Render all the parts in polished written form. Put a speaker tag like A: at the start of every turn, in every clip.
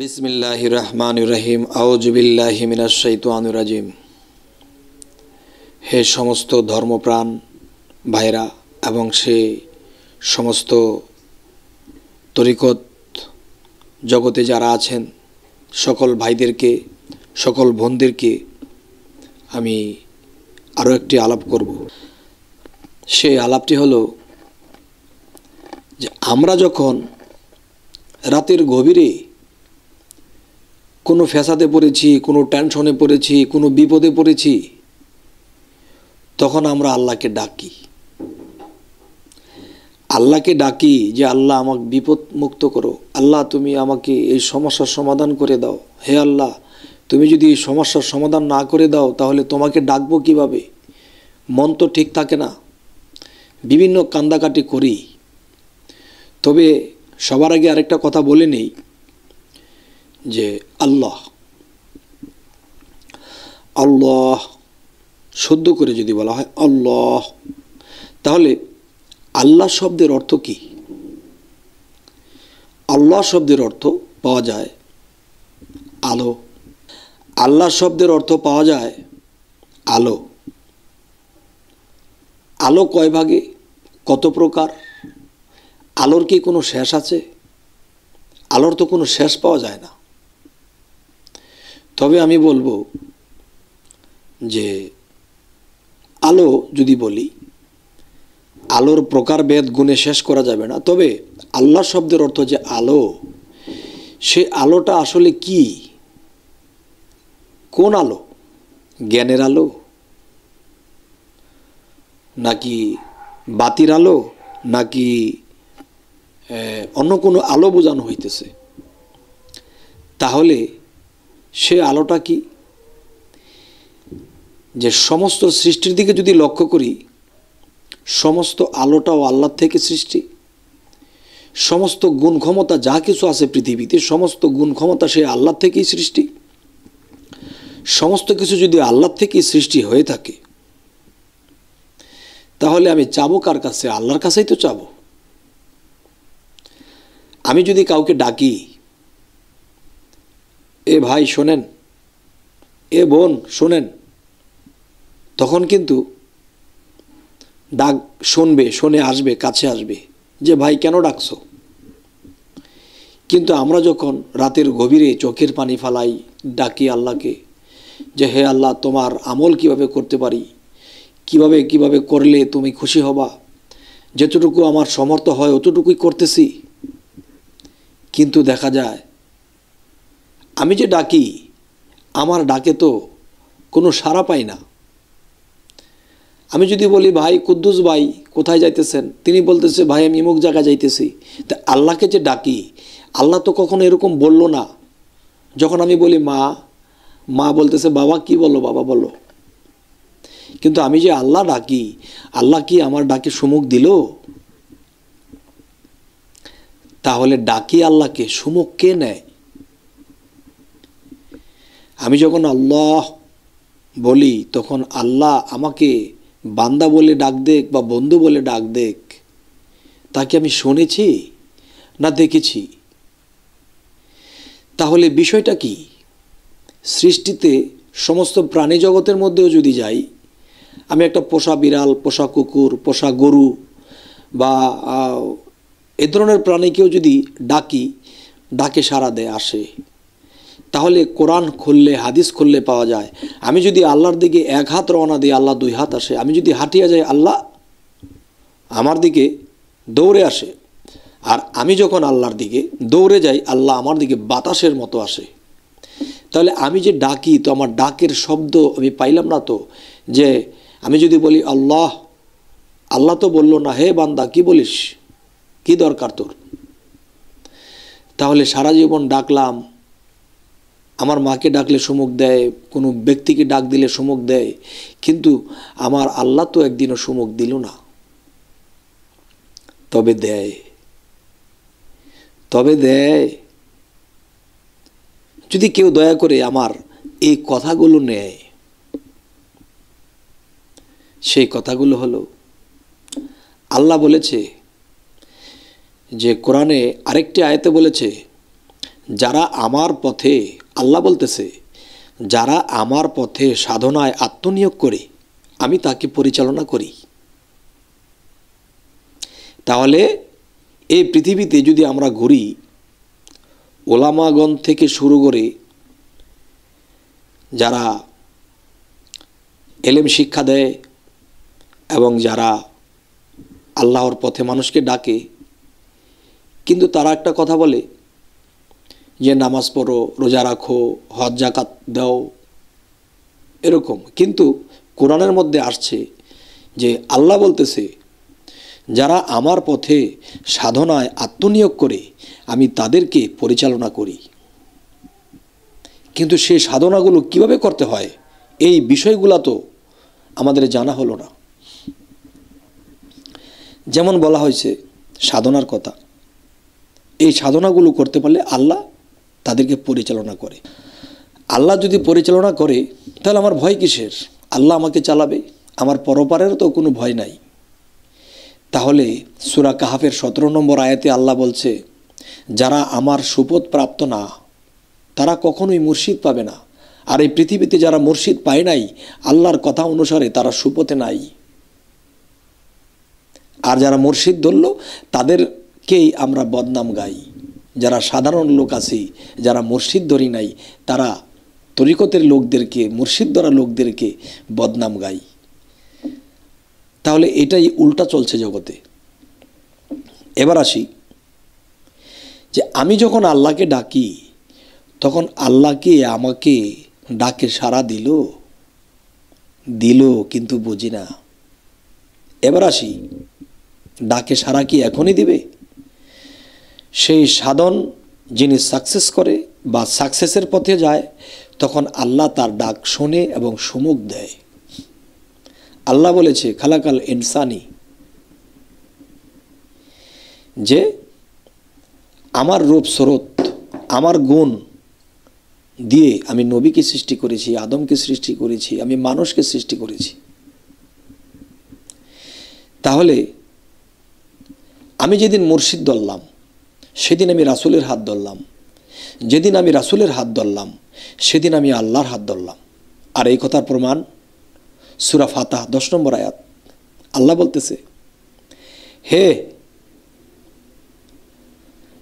A: বিসমিল্লাহির রহমানির রহিম আউযু বিল্লাহি মিনাশ শাইতানির রাজিম। হে সমস্ত ধর্মপ্রাণ ভাইরা এবং সে সমস্ত তরিকত জগতে যারা আছেন সকল ভাইদেরকে, সকল বোনদেরকে আমি আরও একটি আলাপ করব। সেই আলাপটি হলো যে আমরা যখন রাতের গভীরে কোনো ফ্যাসাদে পড়েছি, কোনো টেনশনে পড়েছি, কোনো বিপদে পড়েছি, তখন আমরা আল্লাহকে ডাকি। আল্লাহকে ডাকি যে আল্লাহ আমাকে বিপদ মুক্ত করো, আল্লাহ তুমি আমাকে এই সমস্যার সমাধান করে দাও। হে আল্লাহ, তুমি যদি এই সমস্যার সমাধান না করে দাও তাহলে তোমাকে ডাকবো কিভাবে? মন তো ঠিক থাকে না, বিভিন্ন কান্দাকাটি করি। তবে সবার আগে আরেকটা কথা বলে নেই যে আল্লাহ আল্লাহ শুদ্ধ করে যদি বলা হয় আল্লাহ, তাহলে আল্লাহ শব্দের অর্থ কি? আল্লাহ শব্দের অর্থ পাওয়া যায় আলো। আল্লাহ শব্দের অর্থ পাওয়া যায় আলো। আলো কয় ভাগে, কত প্রকার? আলোর কি কোনো শেষ আছে? আলোর তো কোনো শেষ পাওয়া যায় না। তবে আমি বলবো যে আলো যদি বলি, আলোর প্রকারভেদ গুণে শেষ করা যাবে না। তবে আল্লাহ শব্দের অর্থ যে আলো, সে আলোটা আসলে কি? কোন আলো? জ্ঞানের আলো, নাকি বাতির আলো, নাকি অন্য কোনো আলো বোঝানো হইতেছে? তাহলে সে আলোটা কি? যে সমস্ত সৃষ্টির দিকে যদি লক্ষ্য করি, সমস্ত আলোটাও আল্লাহ থেকে সৃষ্টি। সমস্ত গুণ ক্ষমতা যা কিছু আছে পৃথিবীতে, সমস্ত গুণ ক্ষমতা সে আল্লাহ থেকেই সৃষ্টি। সমস্ত কিছু যদি আল্লাহ থেকেই সৃষ্টি হয়ে থাকে, তাহলে আমি চাবো কার কাছে? আল্লাহর কাছেই তো চাবো। আমি যদি কাউকে ডাকি, এ ভাই শোনেন, এ বোন শোনেন, তখন কিন্তু ডাক শুনবে, শুনে আসবে, কাছে আসবে যে ভাই কেন ডাকছো? কিন্তু আমরা যখন রাতের গভীরে চোখের পানি ফালাই, ডাকি আল্লাহকে যে হে আল্লাহ, তোমার আমল কিভাবে করতে পারি, কিভাবে কিভাবে করলে তুমি খুশি হবা, যতটুকু আমার সমর্থ হয় অতটুকুই করতেছি। কিন্তু দেখা যায় আমি যে ডাকি, আমার ডাকে তো কোনো সাড়া পাই না। আমি যদি বলি ভাই কুদ্দুস ভাই কোথায় যাইতেছেন, তিনি বলতেছে ভাই আমি অমুক জায়গায় যাইতেছি। তা আল্লাহকে যে ডাকি, আল্লাহ তো কখনো এরকম বলল না। যখন আমি বলি মা, মা বলতেছে বাবা কি বলো, বাবা বলো। কিন্তু আমি যে আল্লাহ ডাকি, আল্লাহ কি আমার ডাকে সুমুখ দিল? তাহলে ডাকি আল্লাহকে, সুমুখ কে নেয়? আমি যখন আল্লাহ বলি, তখন আল্লাহ আমাকে বান্দা বলে ডাক দেখ বা বন্ধু বলে ডাক দেখ, তাকে আমি শুনেছি না দেখেছি? তাহলে বিষয়টা কি? সৃষ্টিতে সমস্ত প্রাণী জগতের মধ্যেও যদি যাই, আমি একটা পোষা বিড়াল, পোষা কুকুর, পোষা গরু বা এ ধরনের প্রাণীকেও যদি ডাকি, ডাকে সাড়া দেয়, আসে। তাহলে কোরআন খুললে, হাদিস খুললে পাওয়া যায়, আমি যদি আল্লাহর দিকে এক হাত রওনা দিই, আল্লাহ দুই হাত আসে। আমি যদি হাঁটিয়ে যাই, আল্লাহ আমার দিকে দৌড়ে আসে। আর আমি যখন আল্লাহর দিকে দৌড়ে যাই, আল্লাহ আমার দিকে বাতাসের মতো আসে। তাহলে আমি যে ডাকি, তো আমার ডাকের শব্দ আমি পাইলাম না। তো যে আমি যদি বলি আল্লাহ, আল্লাহ তো বলল না হে বান্দা কি বলিস, কি দরকার তোর? তাহলে সারা জীবন ডাকলাম, আমার মাকে ডাকলে সুমুখ দেয়, কোনো ব্যক্তিকে ডাক দিলে সুমুখ দেয়, কিন্তু আমার আল্লাহ তো একদিনও সুমুখ দিল না। তবে দেয়, তবে দেয় যদি কেউ দয়া করে আমার এই কথাগুলো নেয়। সেই কথাগুলো হলো, আল্লাহ বলেছে যে কোরআনে আরেকটি আয়াতে বলেছে যারা আমার পথে, আল্লাহ বলতেছে, যারা আমার পথে সাধনায় আত্মনিয়োগ করে আমি তাকে পরিচালনা করি। তাহলে এই পৃথিবীতে যদি আমরা ঘুরি, ওলামাগণ থেকে শুরু করে যারা এলেম শিক্ষা দেয় এবং যারা আল্লাহর পথে মানুষকে ডাকে, কিন্তু তারা একটা কথা বলে যে নামাজ পড়ো, রোজা রাখো, হজ জাকাত দাও, এরকম। কিন্তু কোরআনের মধ্যে আসছে যে আল্লাহ বলতেছে, যারা আমার পথে সাধনায় আত্মনিয়োগ করে আমি তাদেরকে পরিচালনা করি। কিন্তু সেই সাধনাগুলো কিভাবে করতে হয় এই বিষয়গুলো তো আমাদের জানা হলো না। যেমন বলা হয়েছে সাধনার কথা, এই সাধনাগুলো করতে পারলে আল্লাহ তাদেরকে পরিচালনা করে। আল্লাহ যদি পরিচালনা করে তাহলে আমার ভয় কিসের? আল্লাহ আমাকে চালাবে, আমার পরপারের তো কোনো ভয় নাই। তাহলে সূরা কাহাফের 17 নম্বর আয়াতে আল্লাহ বলছে, যারা আমার সুপথ প্রাপ্ত না তারা কখনোই মুর্শিদ পাবে না। আর এই পৃথিবীতে যারা মুর্শিদ পায় নাই, আল্লাহর কথা অনুসারে তারা সুপথে নাই। আর যারা মুর্শিদ ধরল তাদেরকেই আমরা বদনাম গাই। যারা সাধারণ লোক আছি, যারা মুর্শিদ ধরি নাই, তারা তরিকতের লোকদেরকে, মুর্শিদ ধরা লোকদেরকে বদনাম গাই। তাহলে এটাই উল্টা চলছে জগতে। এবার আসি যে আমি যখন আল্লাহকে ডাকি তখন আল্লাহকে আমাকে ডাকে সাড়া দিল কিন্তু বুঝি না। এবার আসি, ডাকে সাড়া কি এখনই দিবে? সেই সাধন যিনি সাকসেস করে বা সাকসেসের পথে যায়, তখন আল্লাহ তার ডাক শোনে এবং সুমুখ দেয়। আল্লাহ বলেছে খালাকাল ইনসানি, যে আমার রূপ স্বরূপ, আমার গুণ দিয়ে আমি নবীকে সৃষ্টি করেছি, আদমকে সৃষ্টি করেছি, আমি মানুষকে সৃষ্টি করেছি। তাহলে আমি যেদিন মুর্শিদ ধরলাম সেদিন আমি রাসূলের হাত ধরলাম, যেদিন আমি রাসূলের হাত ধরলাম সেদিন আমি আল্লাহর হাত ধরলাম। আর এই কথার প্রমাণ সূরা ফাতিহা 10 নম্বর আয়াত। আল্লাহ বলতেছে,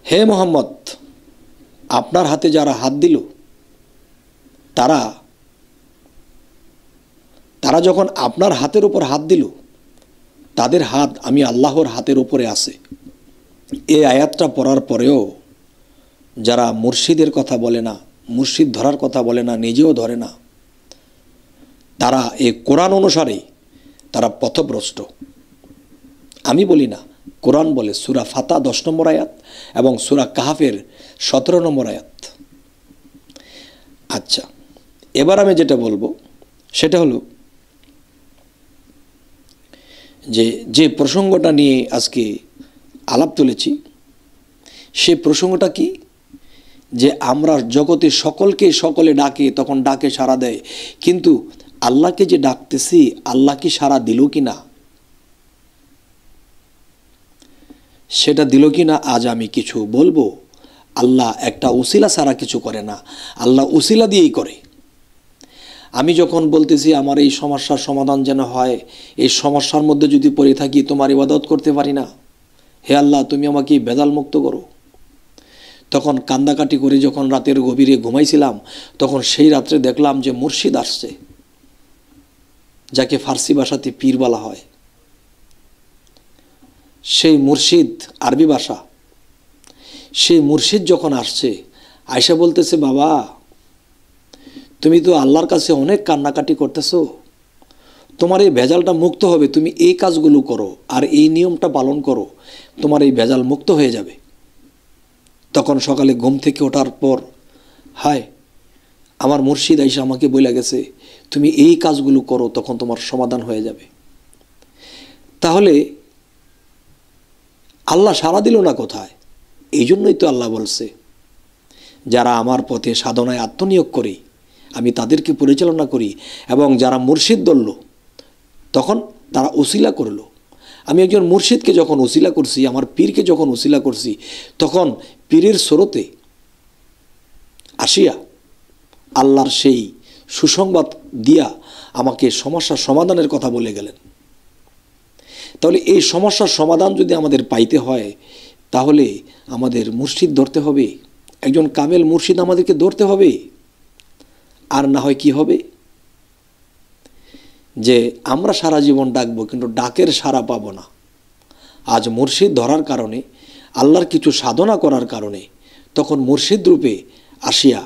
A: হে মুহাম্মদ, আপনার হাতে যারা হাত দিল তারা যখন আপনার হাতের উপর হাত দিল, তাদের হাত আমি আল্লাহর হাতের উপরে আছে। এই আয়াতটা পড়ার পরেও যারা মুর্শিদের কথা বলে না, মুর্শিদ ধরার কথা বলে না, নিজেও ধরে না, তারা এই কোরআন অনুসারে তারা পথভ্রষ্ট। আমি বলি না, কোরআন বলে। সূরা ফাতিহা 10 নম্বর আয়াত এবং সূরা কাহাফের 17 নম্বর আয়াত। আচ্ছা, এবার আমি যেটা বলবো সেটা হলো যে প্রসঙ্গটা নিয়ে আজকে আলাপ তুলেছি, সে প্রসঙ্গটা কি? যে আমরা জগতে সকলে ডাকে, তখন ডাকে সাড়া দেয়, কিন্তু আল্লাহকে যে ডাকতেছি আল্লাহ কি সাড়া দিল কি না, সেটা দিল কি না আজ আমি কিছু বলবো। আল্লাহ একটা উসিলা ছাড়া কিছু করে না, আল্লাহ উসিলা দিয়েই করে। আমি যখন বলতেছি আমার এই সমস্যার সমাধান যেন হয়, এই সমস্যার মধ্যে যদি পড়ে থাকি তোমার ইবাদত করতে পারি না, হে আল্লাহ তুমি আমাকে ভেজাল মুক্ত করো, তখন কান্দাকাটি করে যখন রাতের গভীরে ঘুমাইছিলাম, তখন সেই রাত্রে দেখলাম যে মুর্শিদ আসছে, যাকে ফার্সি ভাষাতে পীর বলা হয়। সেই মুর্শিদ আরবি ভাষা, সেই মুর্শিদ যখন আসছে, আয়সা বলতেছে, বাবা তুমি তো আল্লাহর কাছে অনেক কান্নাকাটি করতেছো, তোমার এই ভেজালটা মুক্ত হবে, তুমি এই কাজগুলো করো আর এই নিয়মটা পালন করো, তোমার এই ভেজাল মুক্ত হয়ে যাবে। তখন সকালে ঘুম থেকে ওঠার পর হায় আমার মুর্শিদ আইসা আমাকে বলে গেছে তুমি এই কাজগুলো করো, তখন তোমার সমাধান হয়ে যাবে। তাহলে আল্লাহ সাড়া দিল না কোথায়? এই জন্যই তো আল্লাহ বলছে, যারা আমার পথে সাধনায় আত্মনিয়োগ করে আমি তাদেরকে পরিচালনা করি, এবং যারা মুর্শিদ ধরল তখন তারা উসিলা করলো। আমি একজন মুর্শিদকে যখন উসিলা করছি, আমার পীরকে যখন উসিলা করছি, তখন পীরের স্রোতে আসিয়া আল্লাহর সেই সুসংবাদ দিয়া আমাকে সমস্যার সমাধানের কথা বলে গেলেন। তাহলে এই সমস্যার সমাধান যদি আমাদের পাইতে হয়, তাহলে আমাদের মুর্শিদ ধরতে হবে, একজন কামেল মুর্শিদ আমাদেরকে ধরতে হবে। আর না হয় কি হবে, যে আমরা সারা জীবন ডাকবো কিন্তু ডাকের সাড়া পাবো না। আজ মুর্শিদ ধরার কারণে, আল্লাহর কিছু সাধনা করার কারণে, তখন মুর্শিদ রূপে আসিয়া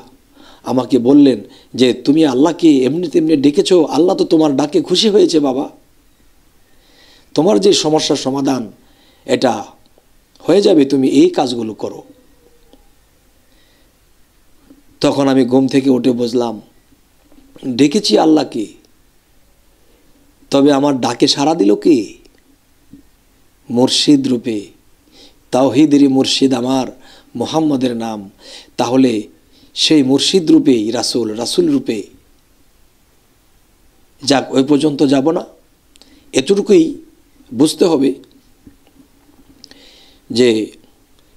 A: আমাকে বললেন যে তুমি আল্লাহকে এমনি তেমনি ডেকেছো, আল্লাহ তো তোমার ডাকে খুশি হয়েছে বাবা, তোমার যে সমস্যার সমাধান এটা হয়ে যাবে, তুমি এই কাজগুলো করো। তখন আমি ঘুম থেকে উঠে বুঝলাম, ডেকেছি আল্লাহকে, তবে আমার ডাকে সাড়া দিল কে? মুর্শিদ রূপে, তাওহীদেরই মুর্শিদ আমার মুহাম্মদের নাম। তাহলে সেই মুর্শিদ রূপেই রাসূল, রাসূল রূপে যাক, ওই পর্যন্ত যাব না। এতটুকুই বুঝতে হবে যে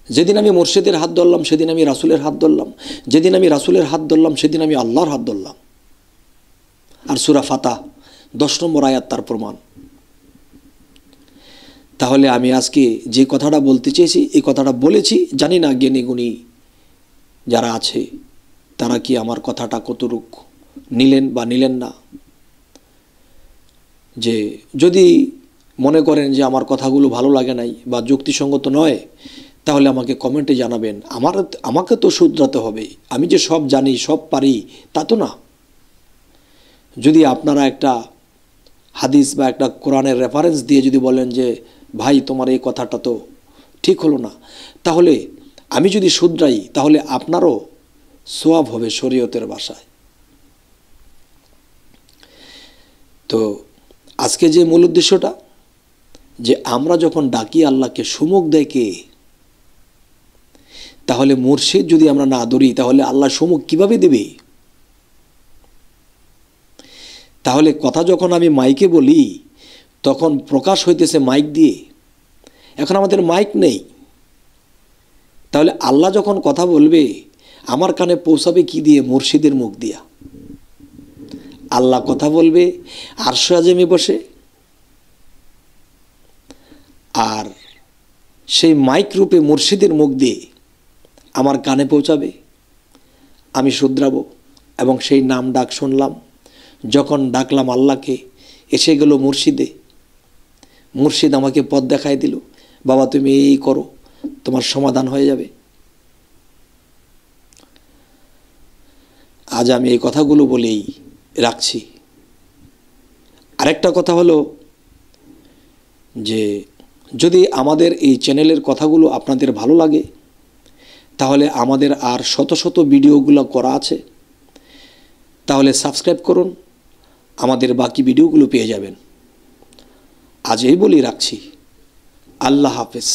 A: যেদিন আমি মুর্শিদের হাত ধরলাম সেদিন আমি রাসূলের হাত ধরলাম, যেদিন আমি রাসূলের হাত ধরলাম সেদিন আমি আল্লাহর হাত ধরলাম। আর সূরা ফাতিহা 10 নম্বর আয়াত তার প্রমাণ। তাহলে আমি আজকে যে কথাটা বলতে চেয়েছি, এই কথাটা বলেছি। জানি না জ্ঞানী গুণী যারা আছে তারা কি আমার কথাটা কতটুকু নিলেন বা নিলেন না। যে যদি মনে করেন যে আমার কথাগুলো ভালো লাগে নাই বা যুক্তিসঙ্গত নয়, তাহলে আমাকে কমেন্টে জানাবেন। আমাকে তো শুধরাতে হবে। আমি যে সব জানি, সব পারি তা তো না। যদি আপনারা একটা হাদিস বা একটা কোরআনের রেফারেন্স দিয়ে যদি বলেন যে ভাই তোমার এই কথাটা তো ঠিক হলো না, তাহলে আমি যদি শুধরাই তাহলে আপনারও সওয়াব হবে শরীয়তের ভাষায়। তো আজকে যে মূল উদ্দেশ্যটা, যে আমরা যখন ডাকি আল্লাহকে সুমুখ দেয় কে? তাহলে মুর্শিদ যদি আমরা না ধরি তাহলে আল্লাহ সুমুখ কিভাবে দেবে? তাহলে কথা যখন আমি মাইকে বলি তখন প্রকাশ হইতেছে মাইক দিয়ে। এখন আমাদের মাইক নেই, তাহলে আল্লাহ যখন কথা বলবে আমার কানে পৌঁছাবে কি দিয়ে? মুর্শিদের মুখ দিয়া। আল্লাহ কথা বলবে আরশে আযমে বসে, আর সেই মাইক রূপে মুর্শিদের মুখ দিয়ে আমার কানে পৌঁছাবে, আমি শুধরাবো এবং সেই নাম ডাক শুনলাম। যখন ডাকলাম আল্লাহকে, এসে গেল মুর্শিদে, মুর্শিদ আমাকে পথ দেখায় দিল, বাবা তুমি এই করো, তোমার সমাধান হয়ে যাবে। আজ আমি এই কথাগুলো বলেই রাখছি। আরেকটা কথা হলো যে যদি আমাদের এই চ্যানেলের কথাগুলো আপনাদের ভালো লাগে, তাহলে আমাদের আর শত শত ভিডিওগুলো করা আছে, তাহলে সাবস্ক্রাইব করুন, আমাদের বাকি ভিডিওগুলো পেয়ে যাবেন। আজ এই বলি রাখছি। আল্লাহ হাফেজ।